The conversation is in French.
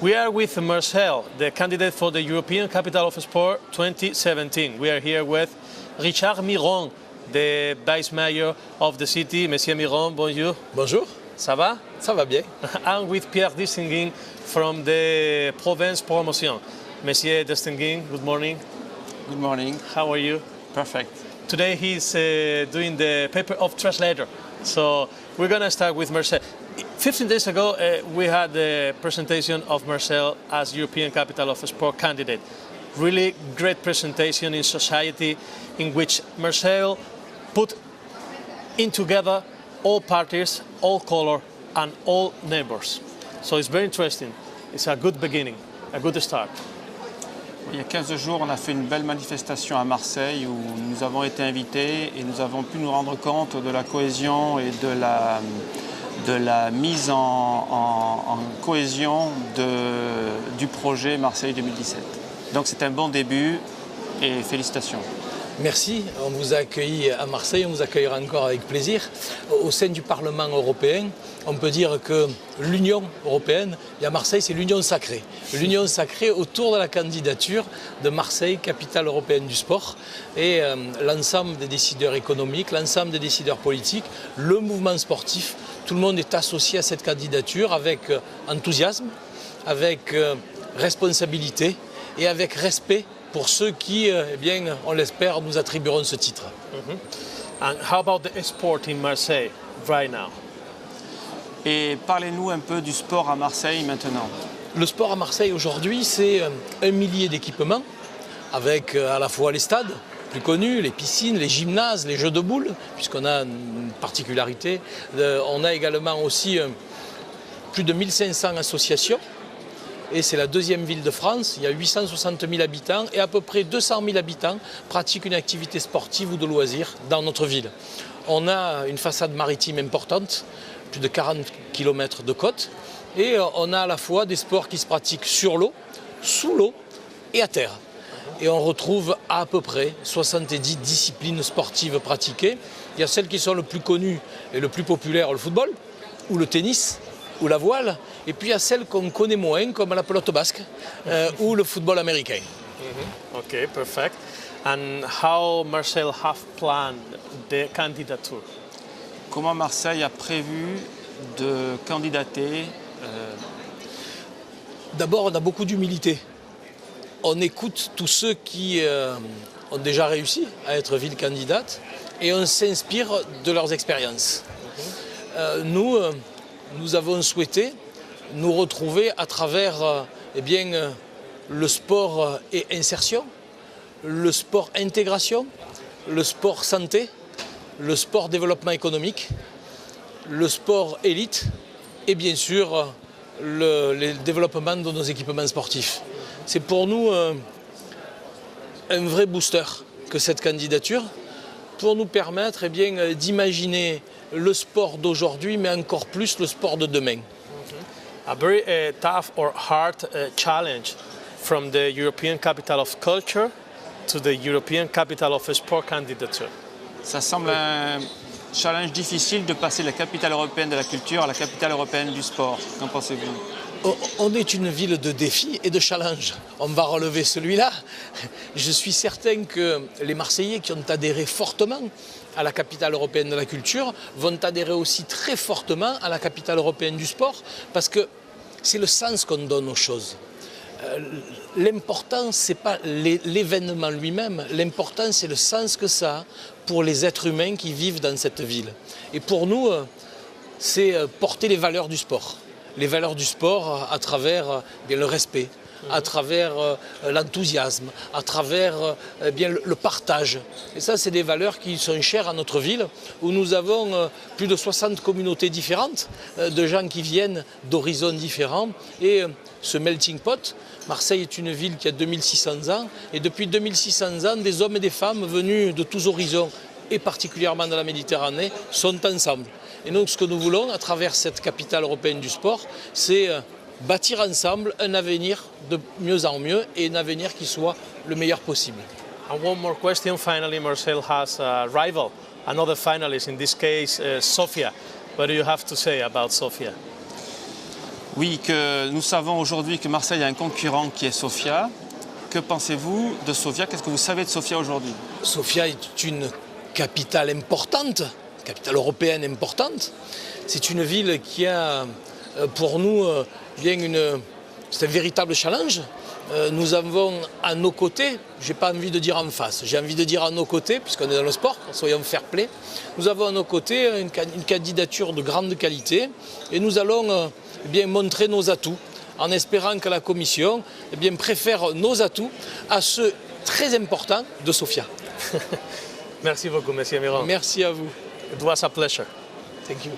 We are with Marcel, the candidate for the European Capital of Sport 2017. We are here with Richard Miron, the vice mayor of the city. Monsieur Miron, bonjour. Bonjour. Ça va? Ça va bien. And with Pierre Distinguin from the Provence Promotion. Monsieur Distinguin, good morning. Good morning. How are you? Perfect. Today he's doing the paper of translator. So we're going to start with Marcel. 15 days ago, we had the presentation of Marcel as European Capital of Sport candidate. Really great presentation in society in which Marcel put in together all parties, all color and all neighbors. So it's very interesting. It's a good beginning, a good start. Il y a 15 jours, on a fait une belle manifestation à Marseille où nous avons été invités et nous avons pu nous rendre compte de la cohésion et de la mise en cohésion du projet Marseille 2017. Donc c'est un bon début et félicitations. Merci, on vous a accueilli à Marseille, on vous accueillera encore avec plaisir. Au sein du Parlement européen, on peut dire que l'Union européenne, et à Marseille, c'est l'Union sacrée. L'Union sacrée autour de la candidature de Marseille, capitale européenne du sport. Et l'ensemble des décideurs économiques, l'ensemble des décideurs politiques, le mouvement sportif, tout le monde est associé à cette candidature avec enthousiasme, avec responsabilité et avec respect pour ceux qui, eh bien, on l'espère, nous attribueront ce titre. And how about the sport in Marseille right now? Et parlez-nous un peu du sport à Marseille maintenant. Le sport à Marseille aujourd'hui, c'est 1 millier d'équipements avec à la fois les stades plus connus, les piscines, les gymnases, les jeux de boules, puisqu'on a une particularité. On a également aussi plus de 1500 associations. Et c'est la deuxième ville de France, il y a 860 000 habitants et à peu près 200 000 habitants pratiquent une activité sportive ou de loisirs dans notre ville. On a une façade maritime importante, plus de 40 km de côte, et on a à la fois des sports qui se pratiquent sur l'eau, sous l'eau et à terre. Et on retrouve à peu près 70 disciplines sportives pratiquées. Il y a celles qui sont le plus connues et le plus populaires, le football ou le tennis, ou la voile, et puis il y a celles qu'on connaît moins, comme la pelote basque ou le football américain. Okay, perfect. And how Marcel have planned the candidature? Comment Marseille a prévu de candidater D'abord, on a beaucoup d'humilité. On écoute tous ceux qui ont déjà réussi à être ville candidate et on s'inspire de leurs expériences. Nous avons souhaité nous retrouver à travers eh bien, le sport et insertion, le sport intégration, le sport santé, le sport développement économique, le sport élite et bien sûr le développement de nos équipements sportifs. C'est pour nous un vrai booster que cette candidature pour nous permettre eh bien, d'imaginer le sport d'aujourd'hui, mais encore plus le sport de demain. A very tough or hard challenge from the European Capital of Culture to the European Capital of Sport candidature. Ça semble un challenge difficile de passer de la capitale européenne de la culture à la capitale européenne du sport. Qu'en pensez-vous? On est une ville de défis et de challenges. On va relever celui-là. Je suis certain que les Marseillais qui ont adhéré fortement à la capitale européenne de la culture vont adhérer aussi très fortement à la capitale européenne du sport parce que c'est le sens qu'on donne aux choses. L'important, ce n'est pas l'événement lui-même, l'important, c'est le sens que ça a pour les êtres humains qui vivent dans cette ville. Et pour nous, c'est porter les valeurs du sport. Les valeurs du sport à travers bien, le respect, à travers l'enthousiasme, à travers bien, le partage. Et ça, c'est des valeurs qui sont chères à notre ville, où nous avons plus de 60 communautés différentes, de gens qui viennent d'horizons différents. Et ce melting pot, Marseille est une ville qui a 2600 ans, et depuis 2600 ans, des hommes et des femmes venus de tous horizons, et particulièrement de la Méditerranée, sont ensemble. Et donc ce que nous voulons, à travers cette capitale européenne du sport, c'est bâtir ensemble un avenir de mieux en mieux et un avenir qui soit le meilleur possible. And one more question. Finally, Marcel has a rival, another finalist, in this case, Sofia. What do you have to say about Sofia? Oui, que nous savons aujourd'hui que Marseille a un concurrent qui est Sofia. Que pensez-vous de Sofia? Qu'est-ce que vous savez de Sofia aujourd'hui? Sofia est une capitale importante, capitale européenne importante. C'est une ville qui a, pour nous, c'est un véritable challenge. Nous avons à nos côtés, je n'ai pas envie de dire en face, j'ai envie de dire à nos côtés, puisqu'on est dans le sport, soyons fair play, nous avons à nos côtés une candidature de grande qualité et nous allons montrer nos atouts en espérant que la Commission préfère nos atouts à ceux très importants de Sofia. Merci beaucoup, Monsieur Miron. Merci à vous. It was a pleasure. Thank you.